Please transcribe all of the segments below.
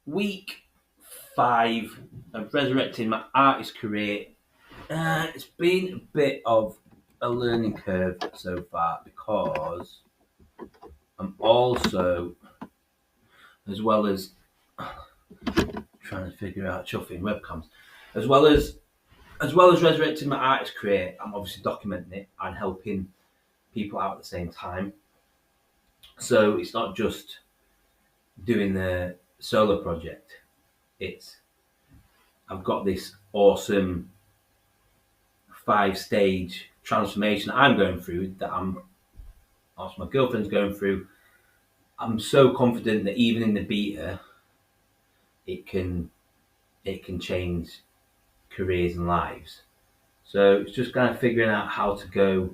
week 5 of resurrecting my artist career. It's been a bit of a learning curve so far because I'm also, as well as trying to figure out chuffing webcams, as well as resurrecting my artist career, I'm obviously documenting it and helping people out at the same time. So it's not just doing the solo project. It's I've got this awesome 5-stage transformation I'm going through that also my girlfriend's going through. I'm so confident that even in the beta, it can change careers and lives. So it's just kind of figuring out how to go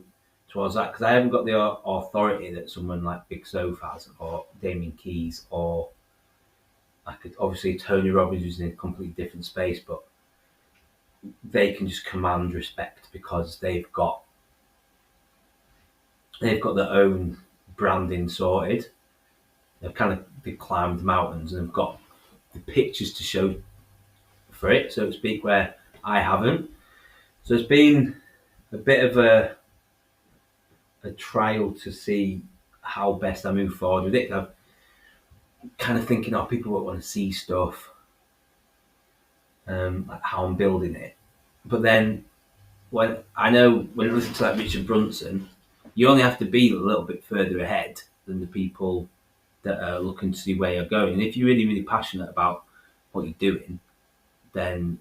towards that because I haven't got the authority that someone like Big Soph has, or Damien Keys, or obviously Tony Robbins, who's in a completely different space, but they can just command respect because they've got their own branding sorted. They've climbed mountains and they've got the pictures to show for it, so to speak, where I haven't. So it's been a bit of a trial to see how best I move forward with it. I'm kind of thinking, people won't want to see stuff, like how I'm building it. But then when I listen to like Richard Brunson, you only have to be a little bit further ahead than the people that are looking to see where you're going. And if you're really, really passionate about what you're doing, then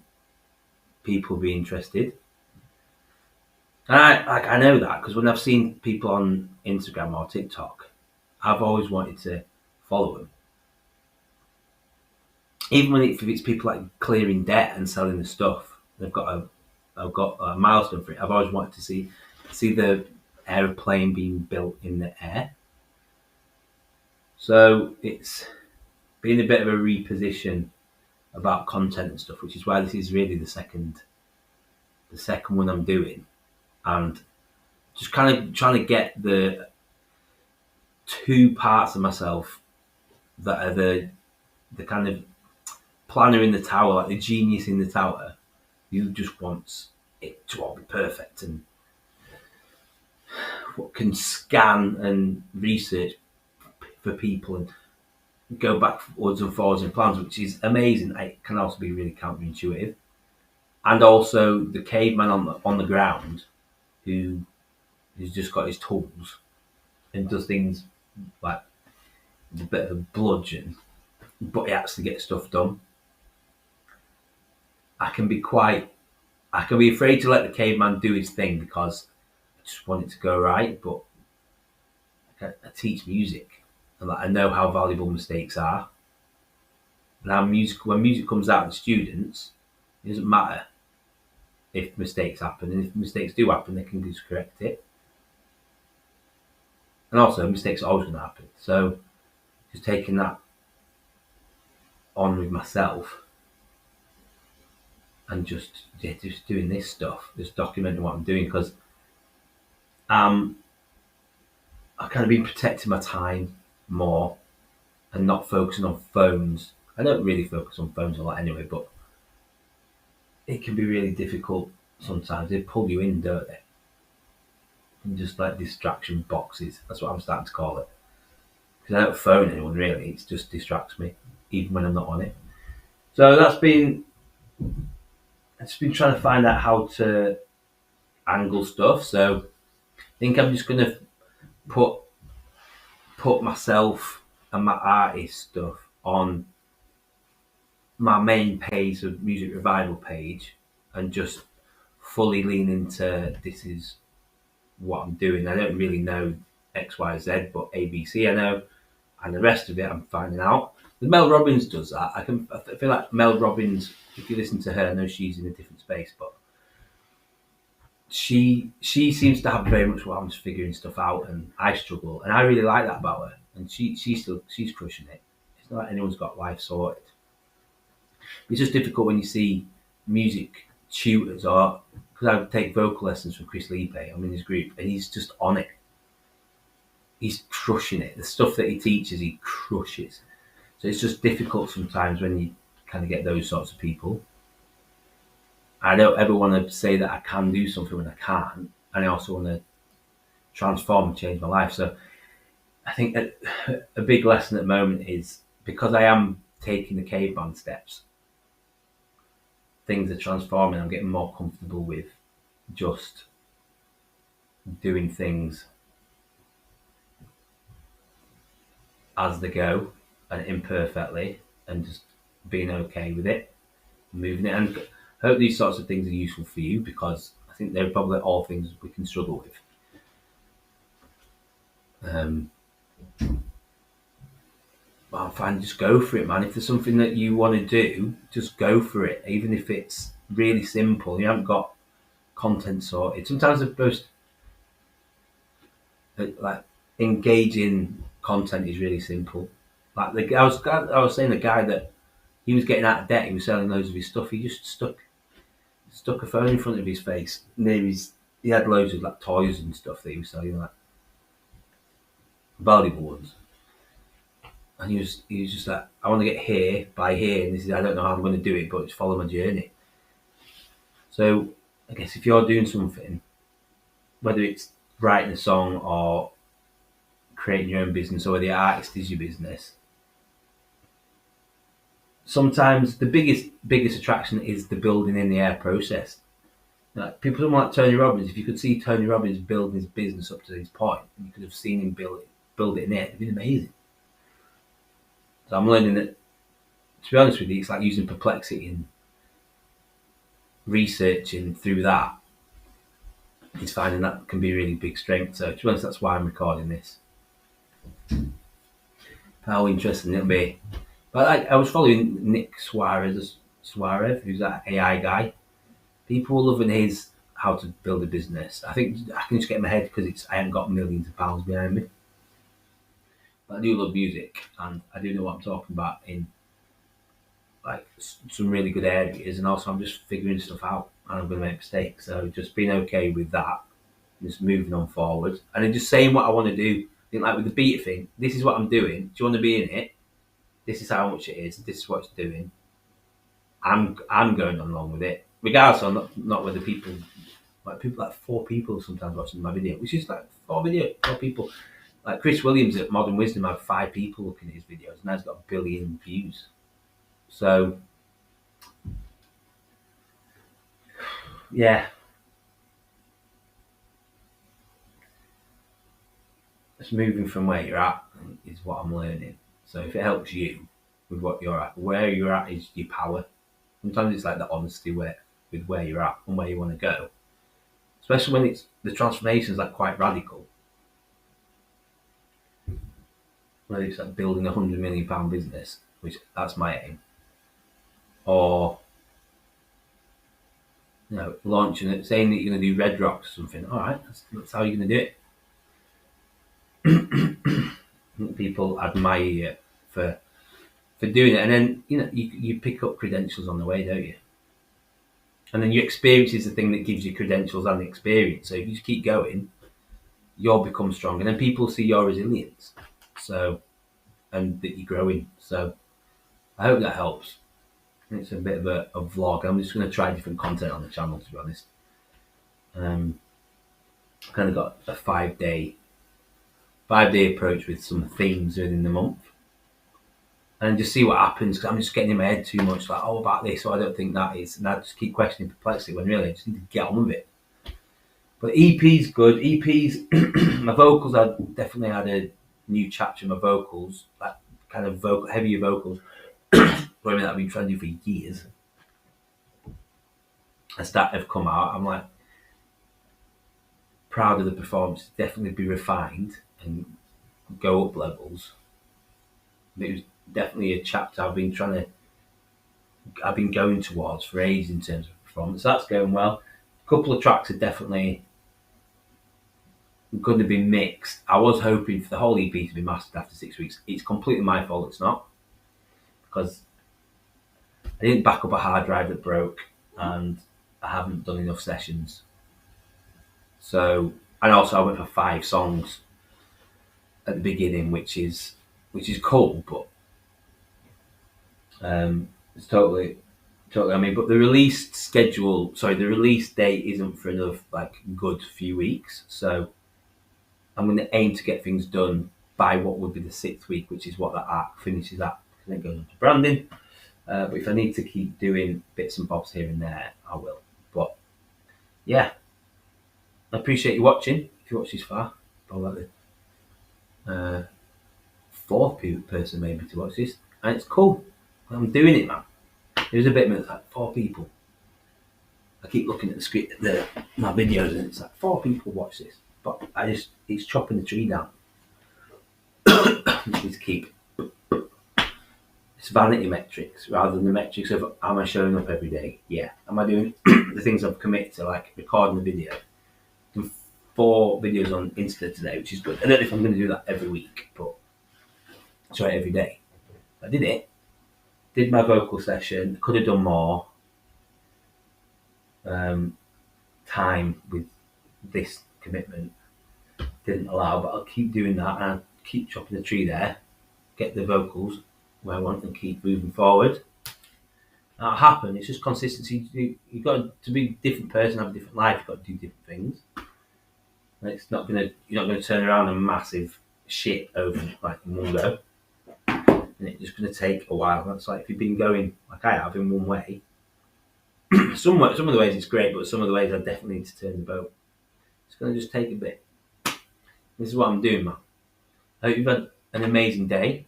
people will be interested. And I know that because when I've seen people on Instagram or TikTok, I've always wanted to follow them. Even if it's people like clearing debt and selling the stuff, I've got a milestone for it. I've always wanted to see the aeroplane being built in the air. So it's been a bit of a reposition about content and stuff, which is why this is really the second one I'm doing, and just kind of trying to get the two parts of myself that are the kind of planner in the tower, like the genius in the tower, who just wants it to all be perfect and what can scan and research for people and go backwards and forwards in plans, which is amazing. It can also be really counterintuitive. And also the caveman on the ground who's just got his tools and does things like a bit of a bludgeon, but he actually gets stuff done. I can be afraid to let the caveman do his thing because I just want it to go right, but I teach music and I know how valuable mistakes are. Now, when music comes out to students, it doesn't matter if mistakes happen, and if mistakes do happen, they can just correct it. And also, mistakes are always going to happen. So, just taking that on with myself and just doing this stuff, just documenting what I'm doing, because I've kind of been protecting my time more and not focusing on phones. I don't really focus on phones a lot anyway, but it can be really difficult sometimes. They pull you in, don't they? And just like distraction boxes. That's what I'm starting to call it. Because I don't phone anyone really. It just distracts me, even when I'm not on it. So I've just been trying to find out how to angle stuff. So I think I'm just going to put myself and my artist stuff on my main page, the Music Revival page, and just fully lean into this is what I'm doing. I don't really know X, Y, Z, but ABC I know, and the rest of it I'm finding out. Mel Robbins does that. I feel like Mel Robbins, if you listen to her, I know she's in a different space, but she seems to have very much what I'm just figuring stuff out, and I struggle, and I really like that about her. And she's crushing it. It's not like anyone's got life sorted. It's just difficult when you see music tutors, or because I would take vocal lessons from Chris Lipe. I'm in his group, and he's just on it. He's crushing it. The stuff that he teaches, he crushes. So it's just difficult sometimes when you kind of get those sorts of people. I don't ever want to say that I can do something when I can't, and I also want to transform and change my life. So I think a big lesson at the moment is because I am taking the caveman steps, things are transforming. I'm getting more comfortable with just doing things as they go and imperfectly and just being okay with it, moving it. And I hope these sorts of things are useful for you because I think they're probably all things we can struggle with. But I'm fine, just go for it, man. If there's something that you want to do, just go for it, even if it's really simple. You haven't got content sorted. Sometimes the most like engaging content is really simple. Like I was saying, the guy that he was getting out of debt, he was selling loads of his stuff. He just stuck a phone in front of his face near his. He had loads of like toys and stuff that he was selling, like valuable ones. And he was just like, I want to get here by here, and this is I don't know how I'm going to do it, but just follow my journey. So I guess if you're doing something, whether it's writing a song or creating your own business, or whether the artist is your business, sometimes the biggest attraction is the building in the air process. Like people like Tony Robbins, if you could see Tony Robbins building his business up to this point, and you could have seen him build it in there, it'd been amazing. So I'm learning that, to be honest with you, it's like using Perplexity and researching through that. It's finding that can be a really big strength. So to be honest, that's why I'm recording this. How interesting it'll be. But I was following Nick Suarez, who's that AI guy. People were loving his how to build a business. I think I can just get in my head because I haven't got millions of pounds behind me. But I do love music, and I do know what I'm talking about in like some really good areas. And also, I'm just figuring stuff out, and I'm going to make mistakes. So just being okay with that, just moving on forward, and then just saying what I want to do. I think like with the beta thing, this is what I'm doing. Do you want to be in it? This is how much it is. This is what it's doing. I'm going along with it, regardless of not whether people like 4 people sometimes watching my video, which is like 4 people. Like Chris Williams at Modern Wisdom had 5 people looking at his videos, and now he's got 1 billion views. So yeah, just moving from where you're at is what I'm learning. So if it helps you with what you're at, where you're at is your power. Sometimes it's like the honesty with where you're at and where you want to go, especially when it's the transformation is like quite radical. Whether it's like building £100 million business, which that's my aim, or launching it, saying that you're going to do Red Rocks or something. All right, that's how you're going to do it. People admire you for doing it, and then you pick up credentials on the way, don't you? And then your experience is the thing that gives you credentials and experience. So if you just keep going, you'll become strong, and then people see your resilience. So, and that you're growing. So I hope that helps. It's a bit of a vlog. I'm just going to try different content on the channel, to be honest. I've kind of got a 5-day approach with some themes within the month, and just see what happens. Because I'm just getting in my head too much, like about this, or I don't think that is, and I just keep questioning Perplexity when really I just need to get on with it. But EP's good. EP's my vocals. I definitely had a new chapter in my vocals, like kind of heavier vocals. Something that I've been trying to do for years. As that have come out, I'm like proud of the performance. Definitely be refined and go up levels. But it was definitely a chapter I've been going towards for ages in terms of performance. So that's going well. A couple of tracks are definitely going to be mixed. I was hoping for the whole EP to be mastered after 6 weeks. It's completely my fault it's not, because I didn't back up a hard drive that broke, and I haven't done enough sessions. So, and also I went for 5 songs at the beginning, which is cool, but It's totally. I mean, but the release date isn't for another like good few weeks. So I'm going to aim to get things done by what would be the 6th week, which is what that arc finishes at. And then it goes on to branding. But if I need to keep doing bits and bobs here and there, I will. But yeah, I appreciate you watching. If you watch this far, probably the fourth person maybe to watch this, and it's cool. I'm doing it, man. There's a bit of like 4 people. I keep looking at the screen, my videos, and it's like 4 people watch this. But it's chopping the tree down. I need to keep it's vanity metrics rather than the metrics of am I showing up every day? Yeah. Am I doing the things I've committed to, like recording the video? Done 4 videos on Insta today, which is good. I don't know if I'm going to do that every week, but sorry, every day. I did it. Did my vocal session. Could have done more. Time with this commitment didn't allow, but I'll keep doing that and I'll keep chopping the tree there. Get the vocals where I want and keep moving forward. That'll happen. It's just consistency. You've got to be a different person, have a different life. You've got to do different things. And you're not gonna turn around a massive shit over like in one go. And it's just gonna take a while. That's like if you've been going like I have in one way. Some of the ways it's great, but some of the ways I definitely need to turn the boat. It's gonna just take a bit. This is what I'm doing, man. I hope you've had an amazing day.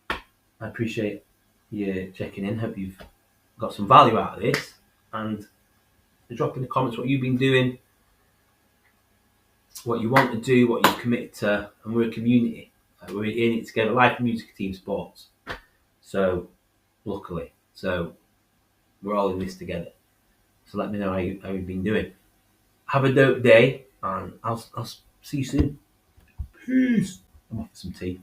I appreciate you checking in. Hope you've got some value out of this. And drop in the comments what you've been doing, what you want to do, what you've committed to. And we're a community. We're in it together. Life, music, team sports. So, luckily. So, we're all in this together. So let me know how you've been doing. Have a dope day. And I'll see you soon. Peace. I'm off for some tea.